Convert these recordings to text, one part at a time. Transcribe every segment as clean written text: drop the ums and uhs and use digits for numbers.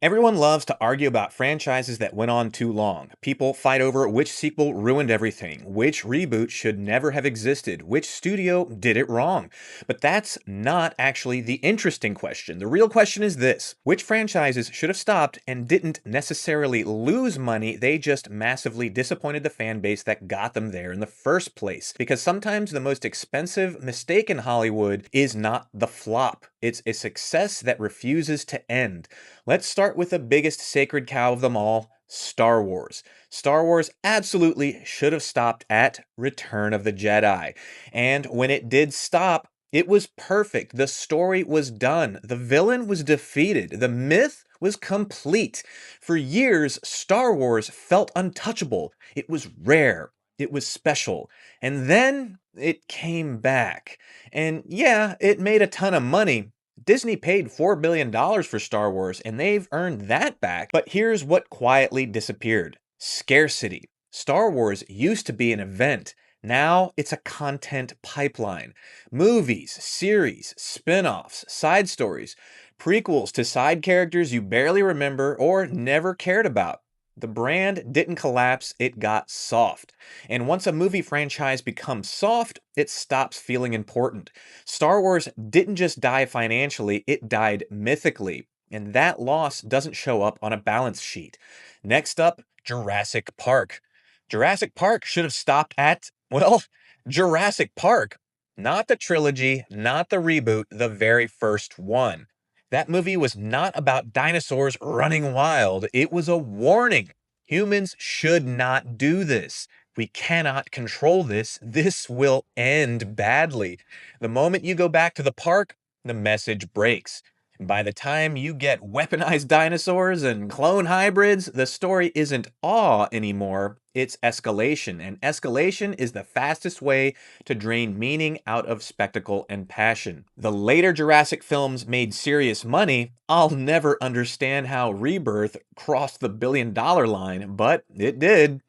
Everyone loves to argue about franchises that went on too long. People fight over which sequel ruined everything, which reboot should never have existed, which studio did it wrong. But that's not actually the interesting question. The real question is this: which franchises should have stopped and didn't necessarily lose money, they just massively disappointed the fan base that got them there in the first place? Because sometimes the most expensive mistake in Hollywood is not the flop, it's a success that refuses to end. Let's start with the biggest sacred cow of them all, Star Wars. Star Wars absolutely should have stopped at Return of the Jedi. And when it did stop, it was perfect. The story was done. The villain was defeated. The myth was complete. For years, Star Wars felt untouchable. It was rare. It was special. And then it came back. And yeah, it made a ton of money. Disney paid $4 billion for Star Wars, and they've earned that back. But here's what quietly disappeared: scarcity. Star Wars used to be an event. Now it's a content pipeline. Movies, series, spin offs, side stories, prequels to side characters you barely remember or never cared about. The brand didn't collapse, it got soft. And once a movie franchise becomes soft, it stops feeling important. Star Wars didn't just die financially, it died mythically. And that loss doesn't show up on a balance sheet. Next up, Jurassic Park. Jurassic Park should have stopped at, well, Jurassic Park. Not the trilogy, not the reboot, the very first one. That movie was not about dinosaurs running wild. It was a warning. Humans should not do this. We cannot control this. This will end badly. The moment you go back to the park, the message breaks. By the time you get weaponized dinosaurs and clone hybrids, the story isn't awe anymore, it's escalation. And escalation is the fastest way to drain meaning out of spectacle and passion. The later Jurassic films made serious money. I'll never understand how Rebirth crossed the billion-dollar line, but it did.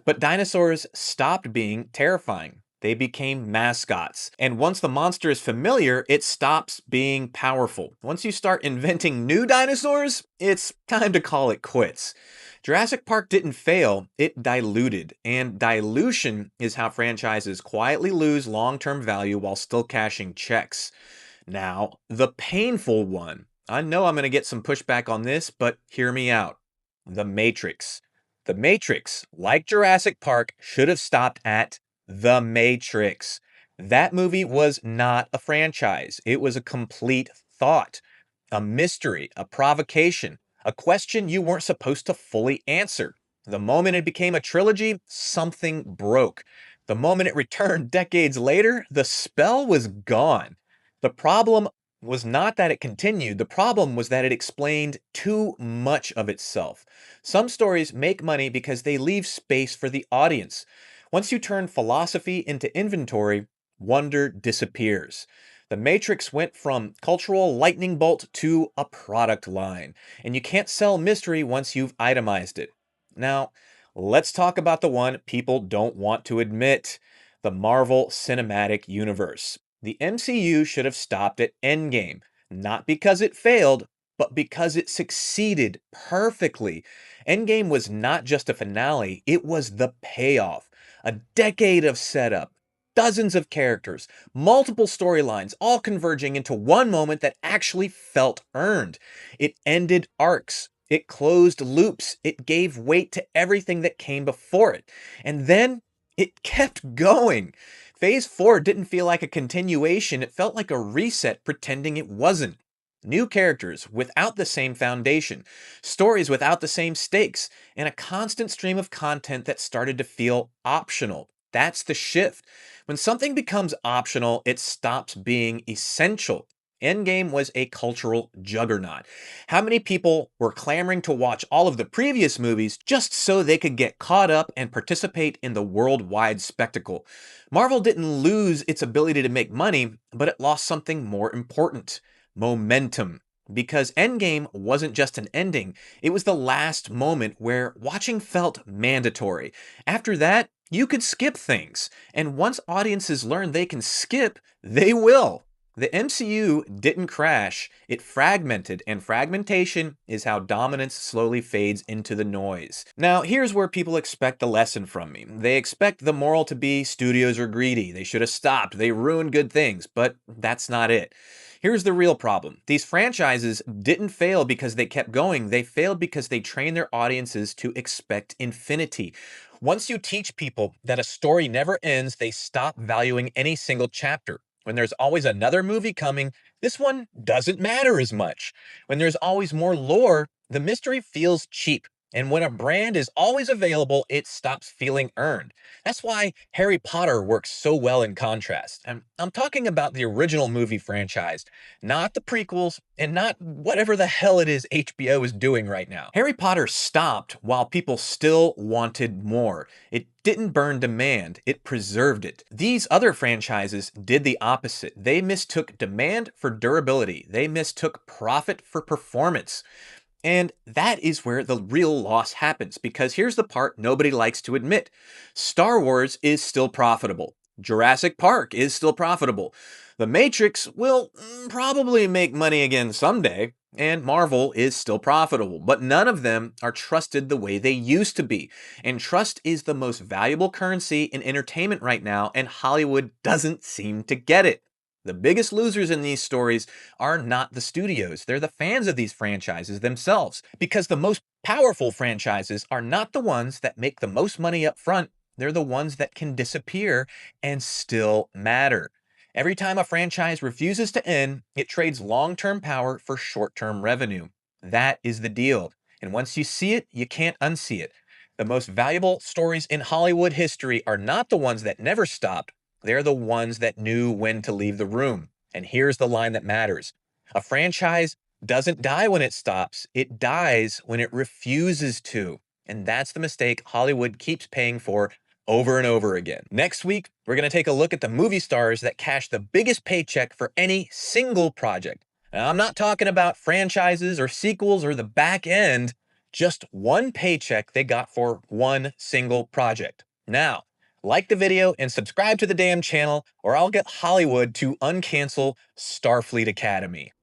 But dinosaurs stopped being terrifying. They became mascots. And once the monster is familiar, it stops being powerful. Once you start inventing new dinosaurs, it's time to call it quits. Jurassic Park didn't fail, it diluted. And dilution is how franchises quietly lose long-term value while still cashing checks. Now, the painful one. I know I'm going to get some pushback on this, but hear me out. The Matrix. The Matrix, like Jurassic Park, should have stopped at The Matrix. That movie was not a franchise. It was a complete thought, a mystery, a provocation, a question you weren't supposed to fully answer. The moment it became a trilogy, something broke. The moment it returned decades later, the spell was gone. The problem was not that it continued, the problem was that it explained too much of itself. Some stories make money because they leave space for the audience. Once you turn philosophy into inventory, wonder disappears. The Matrix went from cultural lightning bolt to a product line, and you can't sell mystery once you've itemized it. Now, let's talk about the one people don't want to admit: the Marvel Cinematic Universe. The MCU should have stopped at Endgame, not because it failed, but because it succeeded perfectly. Endgame was not just a finale, it was the payoff. A decade of setup, dozens of characters, multiple storylines, all converging into one moment that actually felt earned. It ended arcs. It closed loops. It gave weight to everything that came before it. And then it kept going. Phase 4 didn't feel like a continuation, it felt like a reset pretending it wasn't. New characters without the same foundation, stories without the same stakes, and a constant stream of content that started to feel optional. That's the shift. When something becomes optional, it stops being essential. Endgame was a cultural juggernaut. How many people were clamoring to watch all of the previous movies just so they could get caught up and participate in the worldwide spectacle? Marvel didn't lose its ability to make money, but it lost something more important: momentum. Because Endgame wasn't just an ending, it was the last moment where watching felt mandatory. After that, you could skip things. And once audiences learn they can skip, they will. The MCU didn't crash, it fragmented, and fragmentation is how dominance slowly fades into the noise. Now, here's where people expect a lesson from me. They expect the moral to be studios are greedy, they should have stopped, they ruined good things, but that's not it. Here's the real problem. These franchises didn't fail because they kept going, they failed because they trained their audiences to expect infinity. Once you teach people that a story never ends, they stop valuing any single chapter. When there's always another movie coming, this one doesn't matter as much. When there's always more lore, the mystery feels cheap. And when a brand is always available, it stops feeling earned. That's why Harry Potter works so well in contrast. And I'm talking about the original movie franchise, not the prequels, and not whatever the hell it is HBO is doing right now. Harry Potter stopped while people still wanted more. It didn't burn demand, it preserved it. These other franchises did the opposite. They mistook demand for durability, they mistook profit for performance. And that is where the real loss happens, because here's the part nobody likes to admit. Star Wars is still profitable. Jurassic Park is still profitable. The Matrix will probably make money again someday, and Marvel is still profitable, but none of them are trusted the way they used to be. And trust is the most valuable currency in entertainment right now, and Hollywood doesn't seem to get it. The biggest losers in these stories are not the studios, they're the fans of these franchises themselves. Because the most powerful franchises are not the ones that make the most money up front, they're the ones that can disappear and still matter. Every time a franchise refuses to end, it trades long term power for short term revenue. That is the deal. And once you see it, you can't unsee it. The most valuable stories in Hollywood history are not the ones that never stopped, they're the ones that knew when to leave the room. And here's the line that matters. A franchise doesn't die when it stops, it dies when it refuses to. And that's the mistake Hollywood keeps paying for over and over again. Next week, we're going to take a look at the movie stars that cash the biggest paycheck for any single project. Now, I'm not talking about franchises or sequels or the back end, just one paycheck they got for one single project. Now, like the video and subscribe to the damn channel, or I'll get Hollywood to uncancel Starfleet Academy.